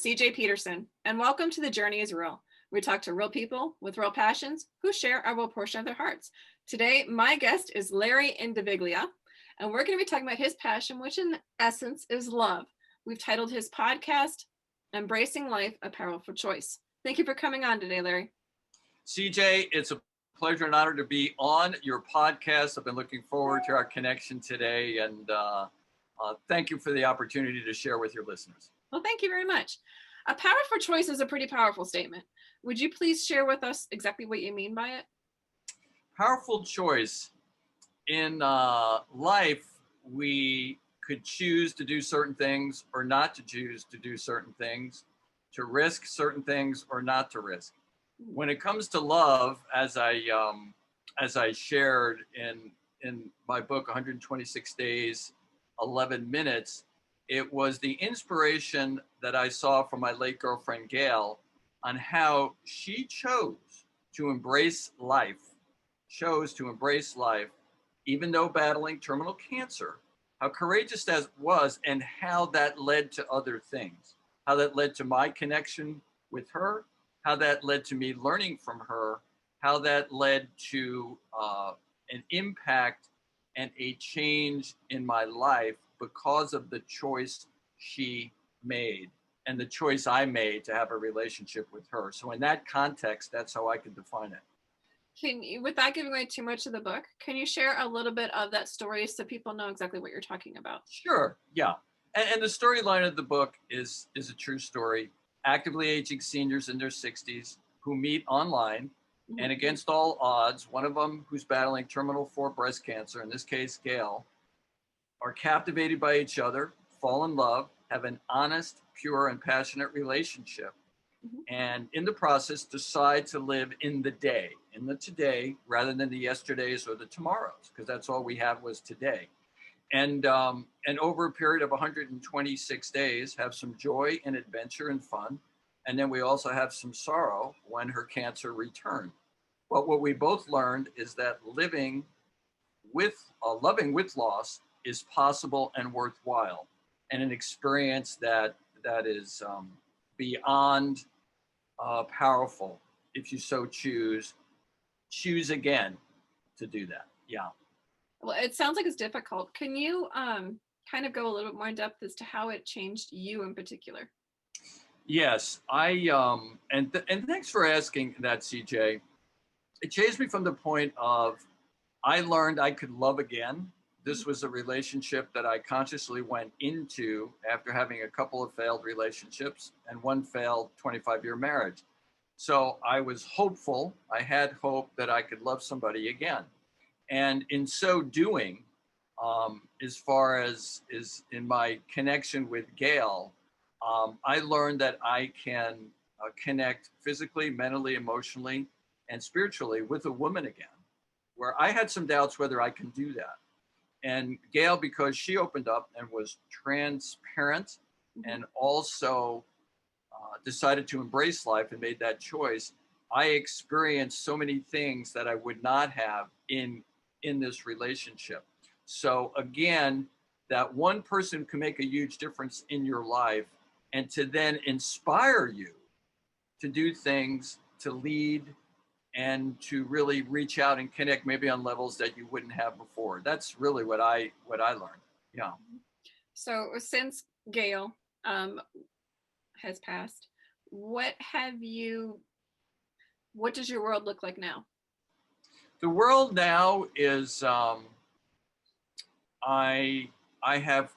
CJ Peterson, and welcome to The Journey is Real. We talk to real people with real passions who share a real portion of their hearts. Today, my guest is Larry Indiviglia, and we're going to be talking about his passion, which in essence is love. We've titled his podcast, Embracing Life, A Powerful Choice. Thank you for coming on today, Larry. CJ, it's a pleasure and honor to be on your podcast. I've been looking forward to our connection today, and thank you for the opportunity to share with your listeners. Well, thank you very much. A powerful choice is a pretty powerful statement. Would you please share with us exactly what you mean by it? Powerful choice. In life, we could choose to do certain things or not to choose to do certain things, to risk certain things or not to risk. When it comes to love, as I shared in my book, 126 Days, 11 Minutes, it was the inspiration that I saw from my late girlfriend, Gail, on how she chose to embrace life, even though battling terminal cancer, how courageous that was, and how that led to other things, how that led to my connection with her, how that led to me learning from her, how that led to an impact and a change in my life because of the choice she made and the choice I made to have a relationship with her. So in that context, that's how I could define it. Can you, without giving away too much of the book, can you share a little bit of that story so people know exactly what you're talking about? Sure, yeah. And the storyline of the book is a true story. Actively aging seniors in their 60s who meet online, and against all odds, one of them who's battling terminal 4 breast cancer, in this case, Gail, are captivated by each other, fall in love, have an honest, pure, and passionate relationship, and in the process decide to live in the today, rather than the yesterdays or the tomorrows, because that's all we have was today. And over a period of 126 days, have some joy and adventure and fun. And then we also have some sorrow when her cancer returned. But what we both learned is that loving with loss is possible and worthwhile, and an experience that is beyond powerful if you so choose again to do that. Yeah. Well, it sounds like it's difficult. Can you kind of go a little bit more in depth as to how it changed you in particular? Yes, and thanks for asking that, CJ. It changed me from the point of I learned I could love again. This was a relationship that I consciously went into after having a couple of failed relationships and one failed 25-year marriage. So I was hopeful. I had hope that I could love somebody again. And in so doing, as far as is in my connection with Gail, I learned that I can connect physically, mentally, emotionally, and spiritually with a woman again, where I had some doubts whether I can do that. And Gail, because she opened up and was transparent and also decided to embrace life and made that choice, I experienced so many things that I would not have in this relationship. So again, that one person can make a huge difference in your life, and to then inspire you to do things, to lead, and to really reach out and connect maybe on levels that you wouldn't have before. That's really what I learned. Yeah. So since Gail has passed, what does your world look like now? The world now is I have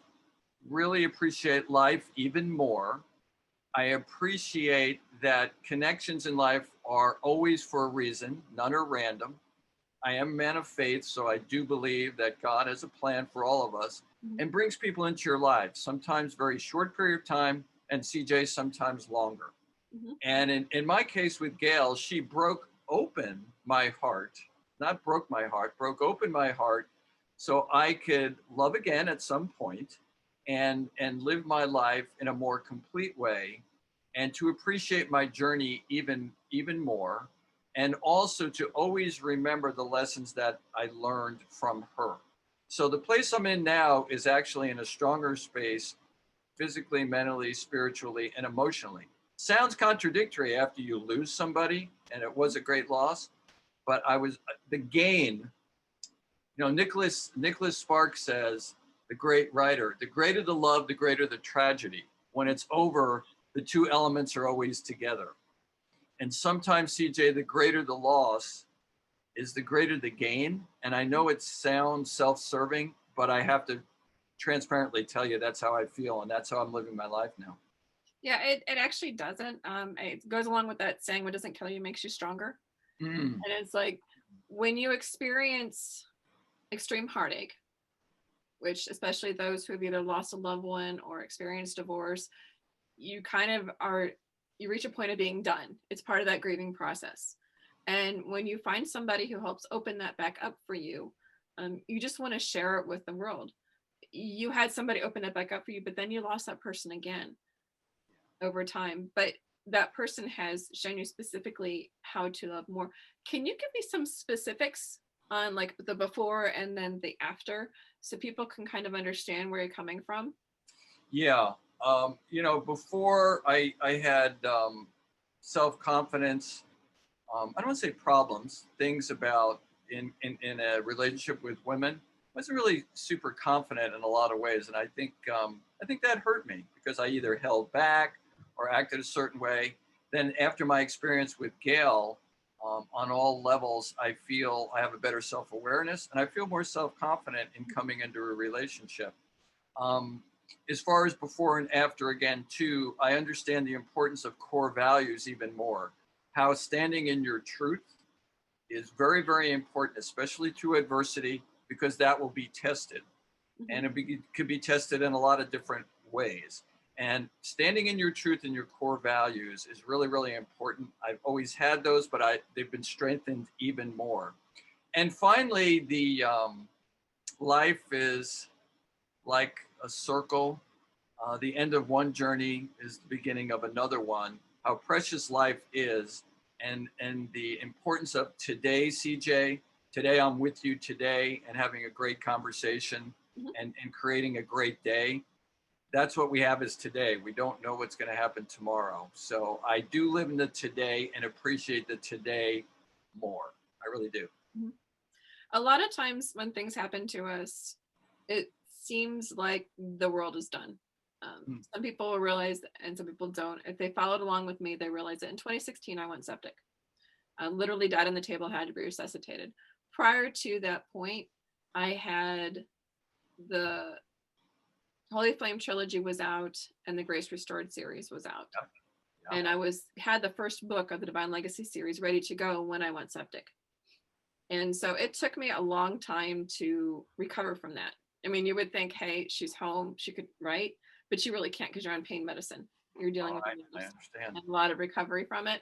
really appreciate life even more. I appreciate that connections in life are always for a reason, none are random. I am a man of faith, so I do believe that God has a plan for all of us and brings people into your lives, sometimes very short period of time, and CJ, sometimes longer. And in my case with Gail, she broke open my heart, not broke my heart, broke open my heart so I could love again at some point and live my life in a more complete way, and to appreciate my journey even more, and also to always remember the lessons that I learned from her. So the place I'm in now is actually in a stronger space physically, mentally, spiritually, and emotionally. Sounds contradictory after you lose somebody, and it was a great loss, but the gain. Nicholas Sparks says, the great writer, the greater the love, the greater the tragedy. When it's over, the two elements are always together. And sometimes, CJ, the greater the loss is the greater the gain. And I know it sounds self-serving, but I have to transparently tell you that's how I feel, and that's how I'm living my life now. Yeah, it actually doesn't. It goes along with that saying, what doesn't kill you makes you stronger. And it's like when you experience extreme heartache, which especially those who have either lost a loved one or experienced divorce, you reach a point of being done. It's part of that grieving process. And when you find somebody who helps open that back up for you, you just want to share it with the world. You had somebody open it back up for you, but then you lost that person again over time. But that person has shown you specifically how to love more. Can you give me some specifics on like the before and then the after, so people can kind of understand where you're coming from? Yeah. Before I had self-confidence, I don't want to say problems, things about in a relationship with women. I wasn't really super confident in a lot of ways. And I think that hurt me because I either held back or acted a certain way. Then after my experience with Gail, on all levels, I feel I have a better self-awareness and I feel more self-confident in coming into a relationship. As far as before and after, again, too, I understand the importance of core values even more. How standing in your truth is very, very important, especially through adversity, because that will be tested. And it could be tested in a lot of different ways. And standing in your truth and your core values is really, really important. I've always had those, but they've been strengthened even more. And finally, the life is like a circle. The end of one journey is the beginning of another one. How precious life is, and the importance of today, CJ. Today I'm with you today and having a great conversation and creating a great day. That's what we have is today. We don't know what's going to happen tomorrow. So I do live in the today and appreciate the today more. I really do. A lot of times when things happen to us, it seems like the world is done. Some people realize and some people don't. If they followed along with me, they realize that in 2016, I went septic. I literally died on the table, had to be resuscitated. Prior to that point, I had the Holy Flame trilogy was out and the Grace Restored series was out. And I had the first book of the Divine Legacy series ready to go when I went septic. And so it took me a long time to recover from that. I mean, you would think, hey, she's home, she could write, but you really can't because you're on pain medicine. You're dealing with I understand. and a lot of recovery from it.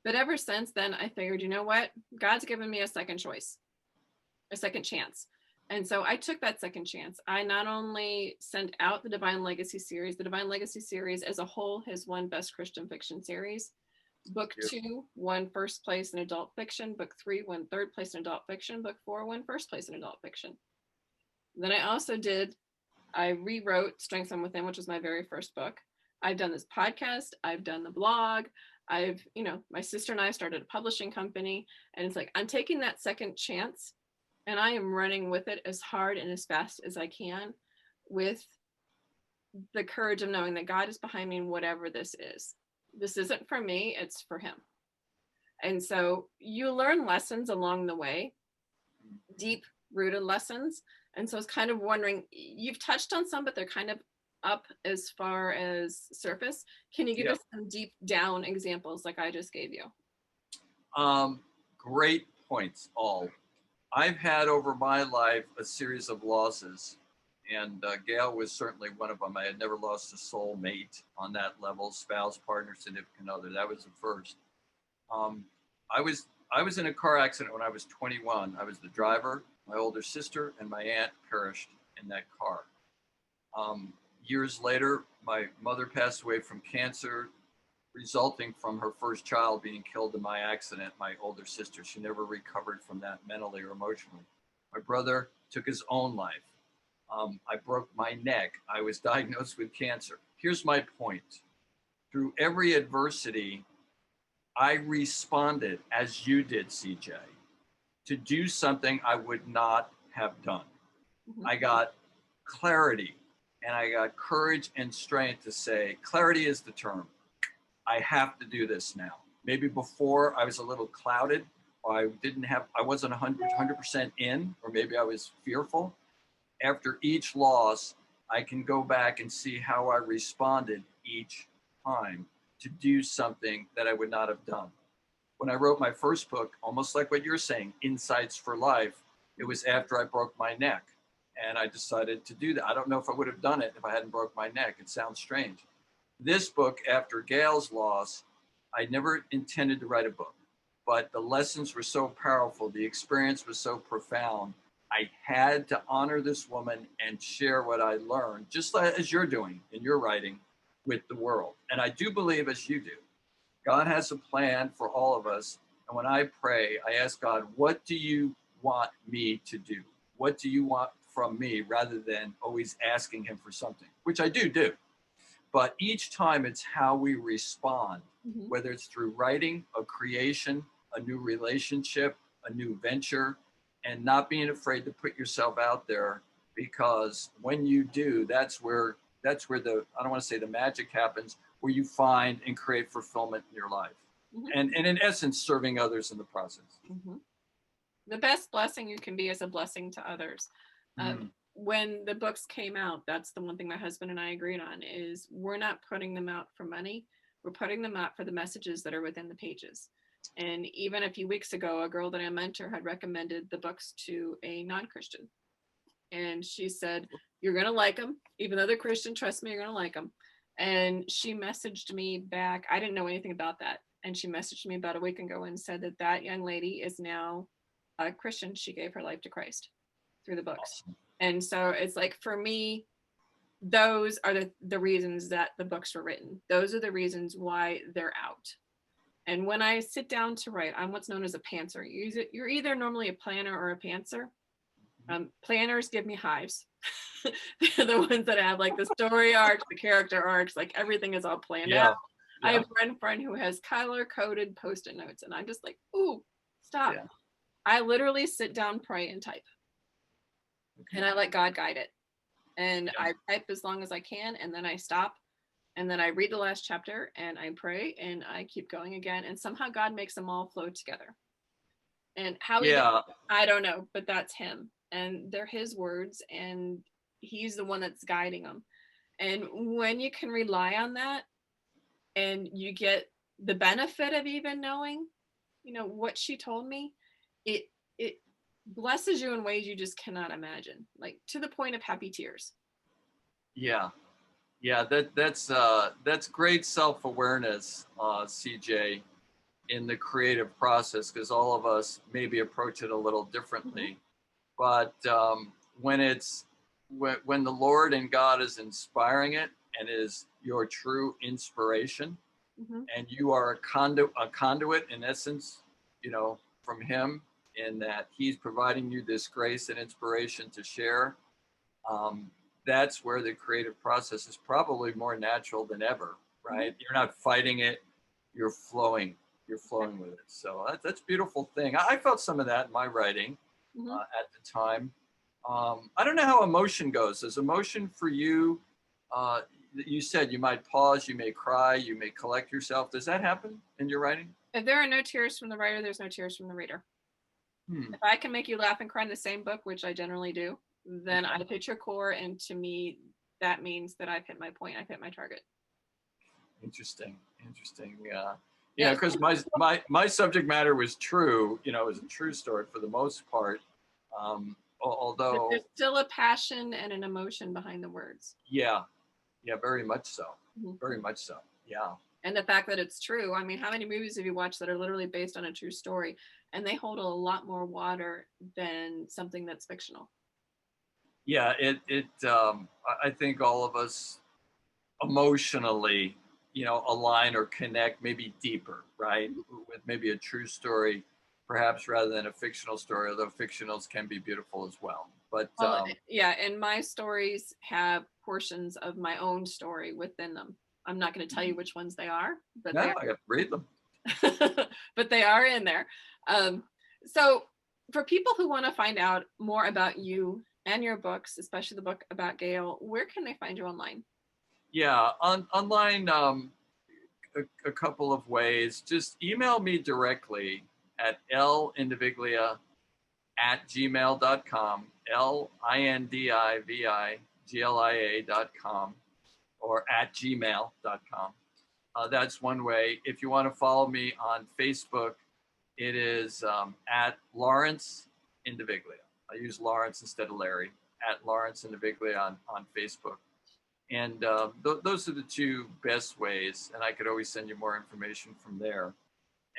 But ever since then, I figured, you know what? God's given me a second choice, a second chance. And so I took that second chance. I not only sent out the Divine Legacy series as a whole has won Best Christian Fiction Series. Book 2 won first place in adult fiction. Book 3 won third place in adult fiction. Book 4 won first place in adult fiction. Then I rewrote Strength from Within, which was my very first book. I've done this podcast. I've done the blog. My sister and I started a publishing company. And it's like, I'm taking that second chance and I am running with it as hard and as fast as I can, with the courage of knowing that God is behind me in whatever this is. This isn't for me, it's for him. And so you learn lessons along the way, deep rooted lessons. And so I was kind of wondering, you've touched on some, but they're kind of up as far as surface. Can you give us some deep down examples like I just gave you? Great points, all. I've had over my life a series of losses, and Gail was certainly one of them. I had never lost a soulmate on that level, spouse, partner, significant other. That was the first. I was in a car accident when I was 21. I was the driver. My older sister and my aunt perished in that car. Years later, my mother passed away from cancer, resulting from her first child being killed in my accident, my older sister. She never recovered from that mentally or emotionally. My brother took his own life. I broke my neck. I was diagnosed with cancer. here's my point. Through every adversity, I responded as you did, CJ, to do something I would not have done. Mhm. I got clarity and I got courage and strength to say, clarity is the term. I have to do this now. Maybe before I was a little clouded, or I wasn't 100% in, or maybe I was fearful. After each loss, I can go back and see how I responded each time to do something that I would not have done. When I wrote my first book, almost like what you're saying, Insights for Life, it was after I broke my neck. And I decided to do that. I don't know if I would have done it if I hadn't broke my neck. It sounds strange. This book, after Gail's loss, I never intended to write a book, but the lessons were so powerful. The experience was so profound. I had to honor this woman and share what I learned, just as you're doing in your writing, with the world. And I do believe, as you do, God has a plan for all of us. And when I pray, I ask God, what do you want me to do? What do you want from me, rather than always asking him for something, which I do. But each time it's how we respond, whether it's through writing, a creation, a new relationship, a new venture, and not being afraid to put yourself out there, because when you do, that's where the, I don't want to say the magic happens, where you find and create fulfillment in your life. And in essence, serving others in the process. The best blessing you can be is a blessing to others. When the books came out, that's the one thing my husband and I agreed on, is we're not putting them out for money. We're putting them out for the messages that are within the pages. And even a few weeks ago, a girl that I mentor had recommended the books to a non-Christian. And she said, you're going to like them. Even though they're Christian, trust me, you're going to like them. And she messaged me back. I didn't know anything about that. And she messaged me about a week ago and said that that young lady is now a Christian. She gave her life to Christ through the books. Awesome. And so it's like, for me, those are the reasons that the books were written. Those are the reasons why they're out. And when I sit down to write, I'm what's known as a pantser. You're either normally a planner or a pantser. Planners give me hives. They're the ones that have like the story arcs, the character arcs, like everything is all planned out. I have one friend who has color-coded Post-it notes, and I'm just like, ooh, stop. I literally sit down, pray, and type. And I let God guide it. And I type as long as I can, and then I stop, and then I read the last chapter, and I pray, and I keep going again, and somehow God makes them all flow together. And how he does it, I don't know, but that's him. And they're his words, and he's the one that's guiding them. And when you can rely on that, and you get the benefit of even knowing, what she told me, it blesses you in ways you just cannot imagine, like to the point of happy tears. That's great self-awareness, CJ, in the creative process, because all of us maybe approach it a little differently. But when the Lord and God is inspiring it, and is your true inspiration, and you are a conduit in essence, from him, in that he's providing you this grace and inspiration to share, that's where the creative process is probably more natural than ever, right? You're not fighting it, you're flowing with it. So that's a beautiful thing. I felt some of that in my writing at the time. I don't know how emotion goes. Is emotion for you, you said you might pause, you may cry, you may collect yourself. Does that happen in your writing? If there are no tears from the writer, there's no tears from the reader. If I can make you laugh and cry in the same book, which I generally do, then I've hit your core, and to me, that means that I've hit my point, I've hit my target. Interesting. Yeah, because my subject matter was true. It was a true story for the most part. Although there's still a passion and an emotion behind the words. Yeah, very much so. Very much so. Yeah. And the fact that it's true. I mean, how many movies have you watched that are literally based on a true story, and they hold a lot more water than something that's fictional? Yeah, I think all of us emotionally, align or connect maybe deeper, right? With maybe a true story perhaps rather than a fictional story, although fictionals can be beautiful as well. But Well, yeah, and my stories have portions of my own story within them. I'm not going to tell you which ones they are, but no, I got to read them. but they are in there. So for people who want to find out more about you and your books, especially the book about Gail, where can they find you online? Yeah, online, a couple of ways. Just email me directly at lindiviglia@gmail.com, LINDIVIGLIA.com, or at gmail.com. That's one way. If you want to follow me on Facebook, it is at Lawrence Indiviglia. I use Lawrence instead of Larry, at Lawrence Indiviglia on Facebook. And those are the two best ways. And I could always send you more information from there.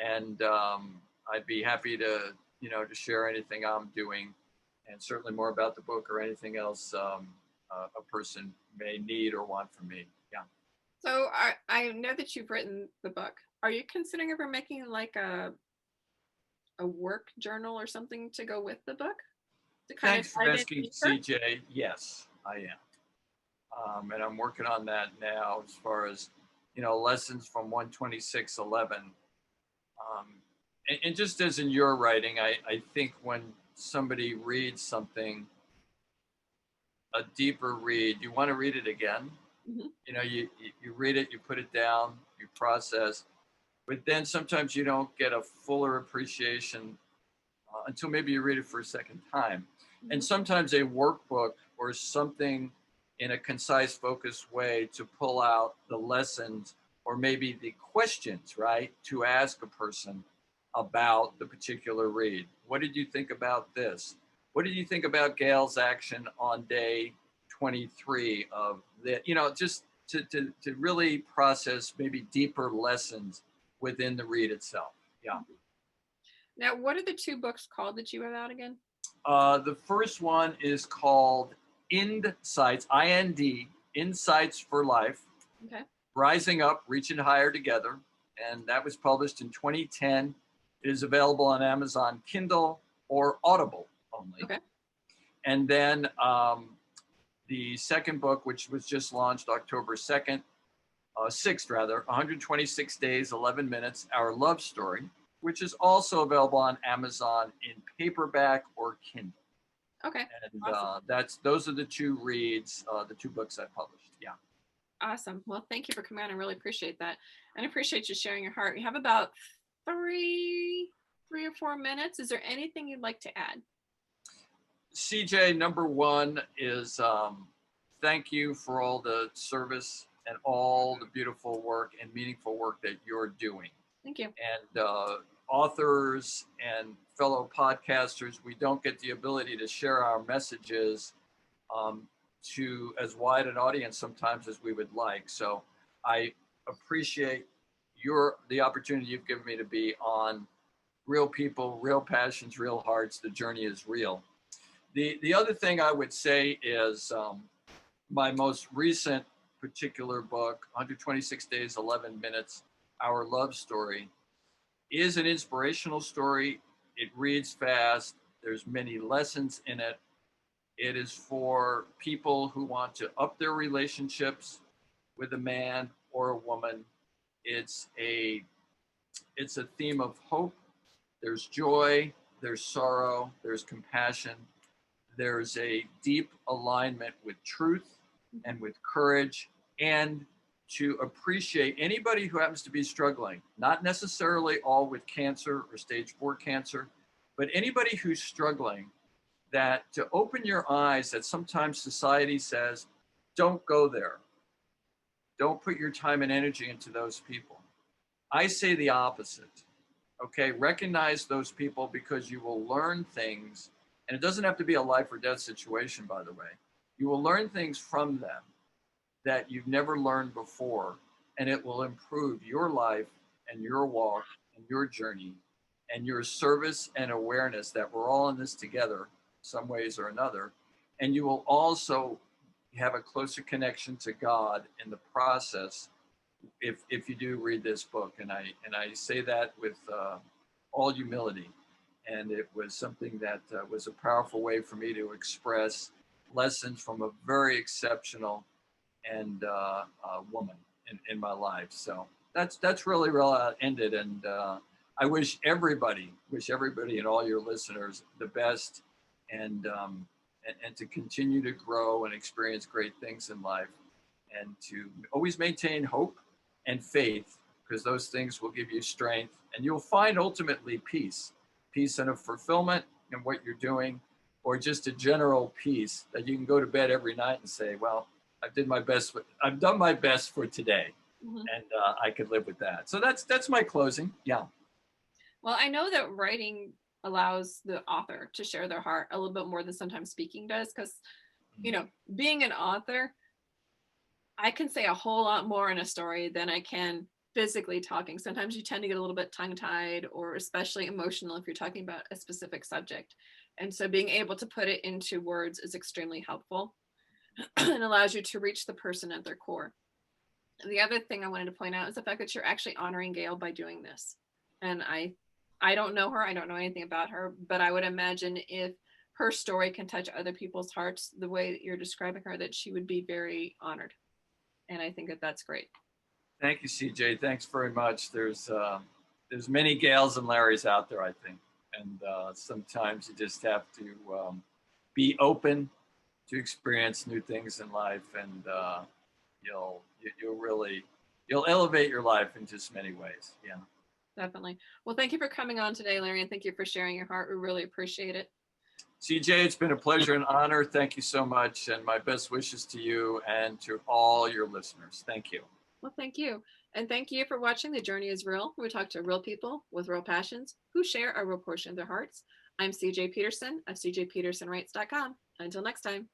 And I'd be happy to, to share anything I'm doing, and certainly more about the book or anything else a person may need or want from me. Yeah. So I know that you've written the book. Are you considering ever making like a work journal or something to go with the book? To kind Thanks of for dive in asking, deeper? CJ. Yes, I am. And I'm working on that now as far as, lessons from 12611. And just as in your writing, I think when somebody reads something, a deeper read, you want to read it again. Mm-hmm. You read it, you put it down, you process, but then sometimes you don't get a fuller appreciation until maybe you read it for a second time. Mm-hmm. And sometimes a workbook or something in a concise, focused way to pull out the lessons or maybe the questions, right, to ask a person about the particular read. What did you think about this? What did you think about Gail's action on day 23 of the, just to really process maybe deeper lessons within the read itself. Yeah. Now, what are the two books called that you have out again? The first one is called Insights, IND, Insights for Life. Okay. Rising Up, Reaching Higher Together. And that was published in 2010. It is available on Amazon Kindle or Audible only. Okay. And then the second book, which was just launched October 2nd, 6th rather, 126 Days, 11 Minutes, Our Love Story, which is also available on Amazon in paperback or Kindle. Okay. And awesome. those are the two reads, the two books I published. Yeah. Awesome. Well, thank you for coming on. I really appreciate that. And I appreciate you sharing your heart. We have about three or 4 minutes. Is there anything you'd like to add? CJ, number one is thank you for all the service and all the beautiful work and meaningful work that you're doing. Thank you. And authors and fellow podcasters, we don't get the ability to share our messages to as wide an audience sometimes as we would like. So I appreciate the opportunity you've given me to be on Real People, Real Passions, Real Hearts. The journey is real. The other thing I would say is my most recent particular book, 126 Days, 11 Minutes, Our Love Story, is an inspirational story. It reads fast. There's many lessons in it. It is for people who want to up their relationships with a man or a woman. It's a theme of hope. There's joy, there's sorrow, there's compassion. There's a deep alignment with truth and with courage, and to appreciate anybody who happens to be struggling, not necessarily all with cancer or stage 4 cancer, but anybody who's struggling, that to open your eyes that sometimes society says, don't go there. Don't put your time and energy into those people. I say the opposite. Okay, recognize those people because you will learn things, and it doesn't have to be a life or death situation, by the way. You will learn things from them that you've never learned before, and it will improve your life and your walk and your journey and your service and awareness that we're all in this together, some ways or another. And you will also have a closer connection to God in the process if you do read this book. And I say that with all humility. And it was something that was a powerful way for me to express lessons from a very exceptional and woman in my life. So that's really real ended. And I wish everybody and all your listeners the best, and and to continue to grow and experience great things in life, and to always maintain hope and faith, because those things will give you strength, and you'll find ultimately peace and a fulfillment in what you're doing, or just a general peace that you can go to bed every night and say, well, I've done my best for today, and I could live with that. So that's my closing. Yeah. Well, I know that writing allows the author to share their heart a little bit more than sometimes speaking does, because, being an author, I can say a whole lot more in a story than I can physically talking. Sometimes you tend to get a little bit tongue-tied, or especially emotional if you're talking about a specific subject. And so being able to put it into words is extremely helpful and allows you to reach the person at their core. The other thing I wanted to point out is the fact that you're actually honoring Gail by doing this. And I don't know her, I don't know anything about her, but I would imagine if her story can touch other people's hearts the way that you're describing her, that she would be very honored. And I think that that's great. Thank you, CJ. Thanks very much. There's many Gails and Larrys out there, I think, and sometimes you just have to be open to experience new things in life, and you'll you'll elevate your life in just many ways. Yeah. Definitely. Well, thank you for coming on today, Larry, and thank you for sharing your heart. We really appreciate it. CJ, it's been a pleasure and honor. Thank you so much, and my best wishes to you and to all your listeners. Thank you. Well, thank you. And thank you for watching The Journey is Real. We talk to real people with real passions who share a real portion of their hearts. I'm CJ Peterson of cjpetersonwrites.com. Until next time.